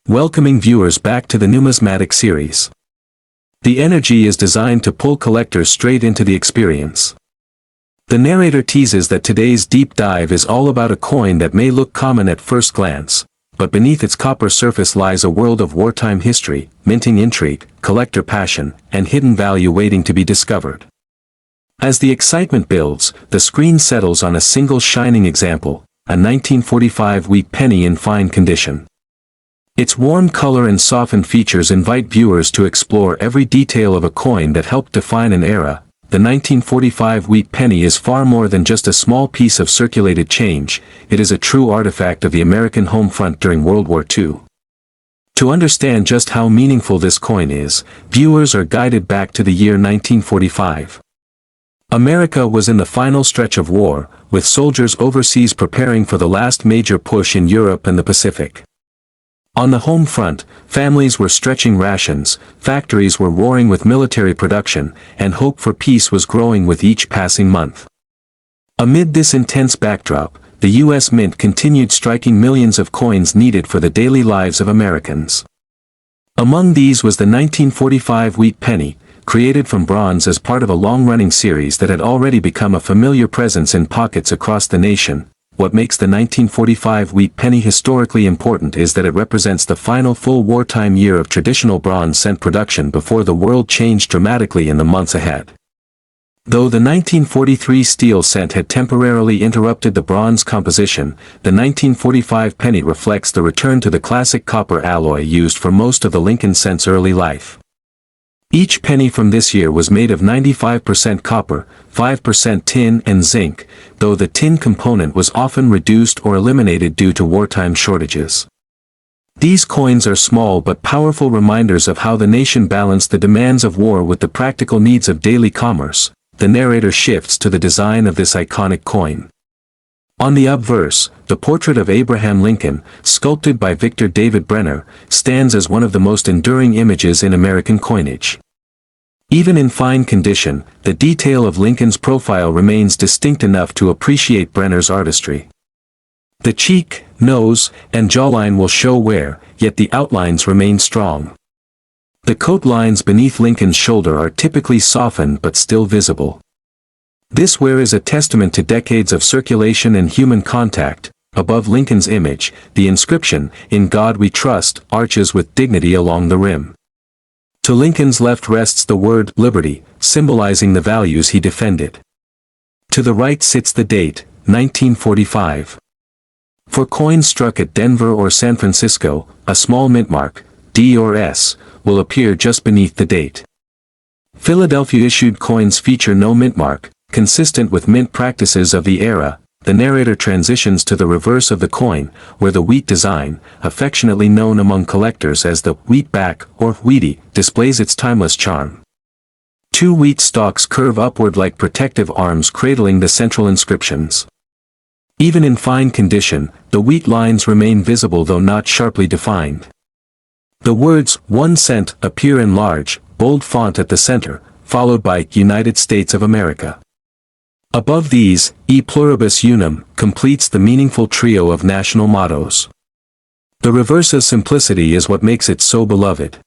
welcoming viewers back to the Numismatic Series. The energy is designed to pull collectors straight into the experience. The narrator teases that today's deep dive is all about a coin that may look common at first glance, but beneath its copper surface lies a world of wartime history, minting intrigue, collector passion, and hidden value waiting to be discovered. As the excitement builds, the screen settles on a single shining example, a 1945 wheat penny in fine condition. Its warm color and softened features invite viewers to explore every detail of a coin that helped define an era. The 1945 wheat penny is far more than just a small piece of circulated change, it is a true artifact of the American home front during World War II. To understand just how meaningful this coin is, viewers are guided back to the year 1945. America was in the final stretch of war, with soldiers overseas preparing for the last major push in Europe and the Pacific. On the home front, families were stretching rations, factories were roaring with military production, and hope for peace was growing with each passing month. Amid this intense backdrop, the U.S. Mint continued striking millions of coins needed for the daily lives of Americans. Among these was the 1945 wheat penny, created from bronze as part of a long-running series that had already become a familiar presence in pockets across the nation. What makes the 1945 wheat penny historically important is that it represents the final full wartime year of traditional bronze cent production before the world changed dramatically in the months ahead. Though the 1943 steel cent had temporarily interrupted the bronze composition, the 1945 penny reflects the return to the classic copper alloy used for most of the Lincoln cent's early life. Each penny from this year was made of 95% copper, 5% tin and zinc, though the tin component was often reduced or eliminated due to wartime shortages. These coins are small but powerful reminders of how the nation balanced the demands of war with the practical needs of daily commerce. The narrator shifts to the design of this iconic coin. On the obverse, the portrait of Abraham Lincoln, sculpted by Victor David Brenner, stands as one of the most enduring images in American coinage. Even in fine condition, the detail of Lincoln's profile remains distinct enough to appreciate Brenner's artistry. The cheek, nose, and jawline will show wear, yet the outlines remain strong. The coat lines beneath Lincoln's shoulder are typically softened but still visible. This wear is a testament to decades of circulation and human contact. Above Lincoln's image, the inscription, "In God We Trust," arches with dignity along the rim. To Lincoln's left rests the word "Liberty," symbolizing the values he defended. To the right sits the date, 1945. For coins struck at Denver or San Francisco, a small mint mark, D or S, will appear just beneath the date. Philadelphia-issued coins feature no mint mark. Consistent with mint practices of the era, the narrator transitions to the reverse of the coin, where the wheat design, affectionately known among collectors as the wheat back or wheatie, displays its timeless charm. Two wheat stalks curve upward like protective arms cradling the central inscriptions. Even in fine condition, the wheat lines remain visible though not sharply defined. The words, 1 cent, appear in large, bold font at the center, followed by United States of America. Above these, E pluribus unum, completes the meaningful trio of national mottos. The reverse's simplicity is what makes it so beloved.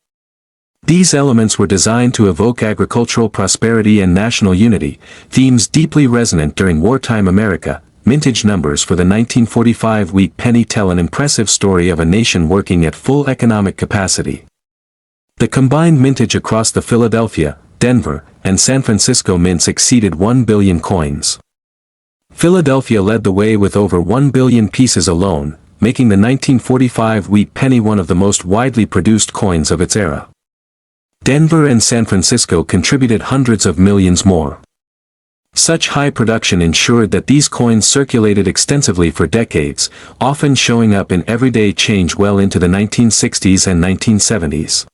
These elements were designed to evoke agricultural prosperity and national unity, themes deeply resonant during wartime America. Mintage numbers for the 1945 wheat penny tell an impressive story of a nation working at full economic capacity. The combined mintage across the Philadelphia, Denver, and San Francisco mints exceeded 1 billion coins. Philadelphia led the way with over 1 billion pieces alone, making the 1945 wheat penny one of the most widely produced coins of its era. Denver and San Francisco contributed hundreds of millions more. Such high production ensured that these coins circulated extensively for decades, often showing up in everyday change well into the 1960s and 1970s.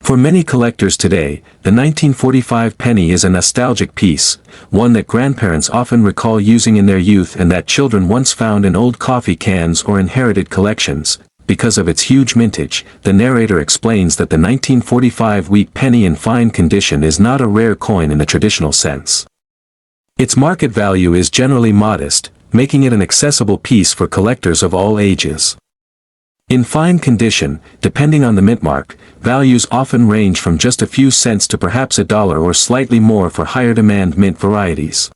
For many collectors today, the 1945 penny is a nostalgic piece, one that grandparents often recall using in their youth and that children once found in old coffee cans or inherited collections. Because of its huge mintage, the narrator explains that the 1945 wheat penny in fine condition is not a rare coin in the traditional sense. Its market value is generally modest, making it an accessible piece for collectors of all ages. In fine condition, depending on the mint mark, values often range from just a few cents to perhaps $1 or slightly more for higher demand mint varieties.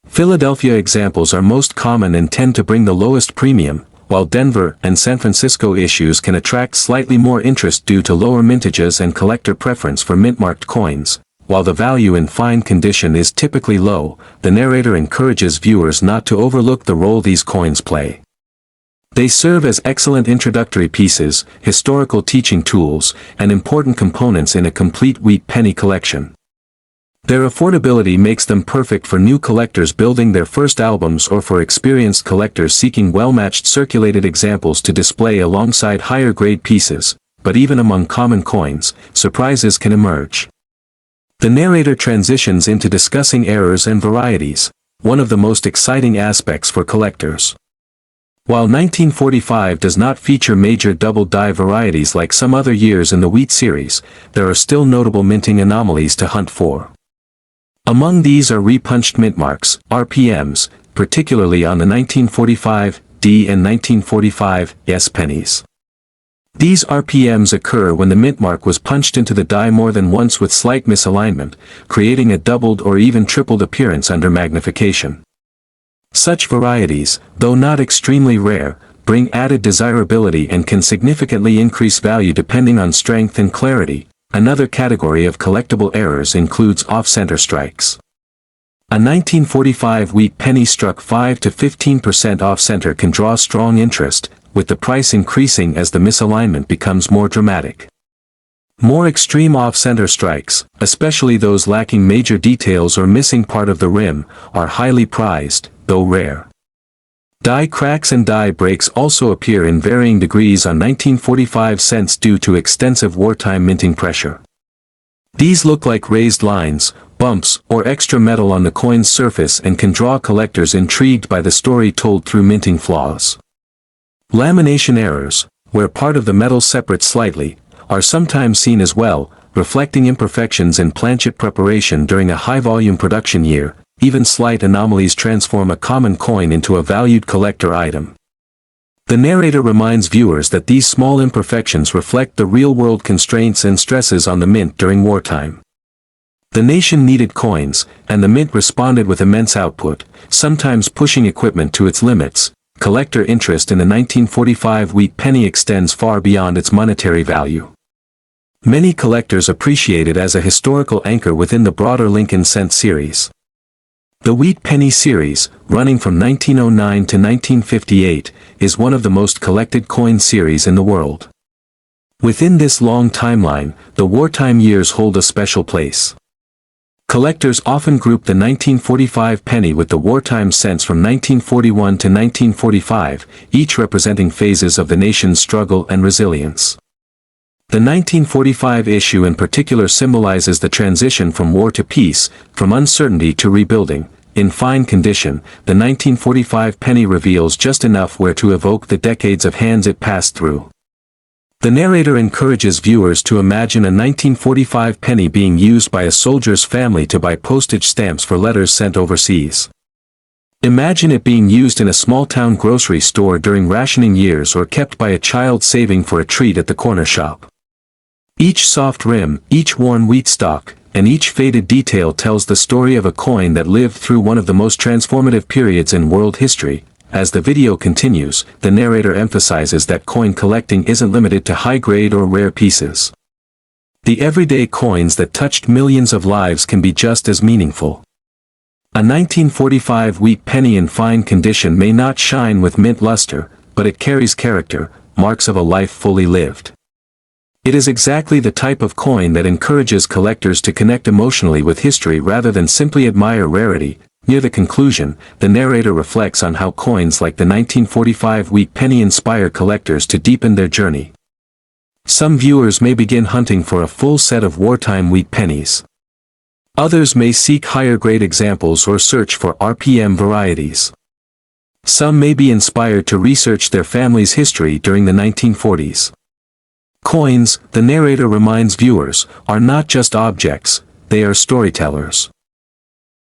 Philadelphia examples are most common and tend to bring the lowest premium, while Denver and San Francisco issues can attract slightly more interest due to lower mintages and collector preference for mint-marked coins. While the value in fine condition is typically low, the narrator encourages viewers not to overlook the role these coins play. They serve as excellent introductory pieces, historical teaching tools, and important components in a complete wheat penny collection. Their affordability makes them perfect for new collectors building their first albums or for experienced collectors seeking well-matched circulated examples to display alongside higher-grade pieces, but even among common coins, surprises can emerge. The narrator transitions into discussing errors and varieties, one of the most exciting aspects for collectors. While 1945 does not feature major double-die varieties like some other years in the Wheat series, there are still notable minting anomalies to hunt for. Among these are repunched mint marks, RPMs, particularly on the 1945 D and 1945 S pennies. These RPMs occur when the mint mark was punched into the die more than once with slight misalignment, creating a doubled or even tripled appearance under magnification. Such varieties, though not extremely rare, bring added desirability and can significantly increase value depending on strength and clarity. Another category of collectible errors includes off-center strikes. A 1945 wheat penny struck 5 to 15% off-center can draw strong interest, with the price increasing as the misalignment becomes more dramatic. More extreme off-center strikes, especially those lacking major details or missing part of the rim, are highly prized, though rare. Die cracks and die breaks also appear in varying degrees on 1945 cents due to extensive wartime minting pressure. These look like raised lines, bumps, or extra metal on the coin's surface and can draw collectors intrigued by the story told through minting flaws. Lamination errors, where part of the metal separates slightly, are sometimes seen as well, reflecting imperfections in planchet preparation during a high-volume production year. Even slight anomalies transform a common coin into a valued collector item. The narrator reminds viewers that these small imperfections reflect the real-world constraints and stresses on the mint during wartime. The nation needed coins, and the mint responded with immense output, sometimes pushing equipment to its limits. Collector interest in the 1945 wheat penny extends far beyond its monetary value. Many collectors appreciate it as a historical anchor within the broader Lincoln cent series. The Wheat Penny series, running from 1909 to 1958, is one of the most collected coin series in the world. Within this long timeline, the wartime years hold a special place. Collectors often group the 1945 penny with the wartime cents from 1941 to 1945, each representing phases of the nation's struggle and resilience. The 1945 issue in particular symbolizes the transition from war to peace, from uncertainty to rebuilding. In fine condition, the 1945 penny reveals just enough wear to evoke the decades of hands it passed through. The narrator encourages viewers to imagine a 1945 penny being used by a soldier's family to buy postage stamps for letters sent overseas. Imagine it being used in a small-town grocery store during rationing years or kept by a child saving for a treat at the corner shop. Each soft rim, each worn wheat stalk, and each faded detail tells the story of a coin that lived through one of the most transformative periods in world history. As the video continues, the narrator emphasizes that coin collecting isn't limited to high-grade or rare pieces. The everyday coins that touched millions of lives can be just as meaningful. A 1945 wheat penny in fine condition may not shine with mint luster, but it carries character, marks of a life fully lived. It is exactly the type of coin that encourages collectors to connect emotionally with history rather than simply admire rarity. Near the conclusion, the narrator reflects on how coins like the 1945 wheat penny inspire collectors to deepen their journey. Some viewers may begin hunting for a full set of wartime wheat pennies. Others may seek higher-grade examples or search for RPM varieties. Some may be inspired to research their family's history during the 1940s. Coins, the narrator reminds viewers, are not just objects, they are storytellers.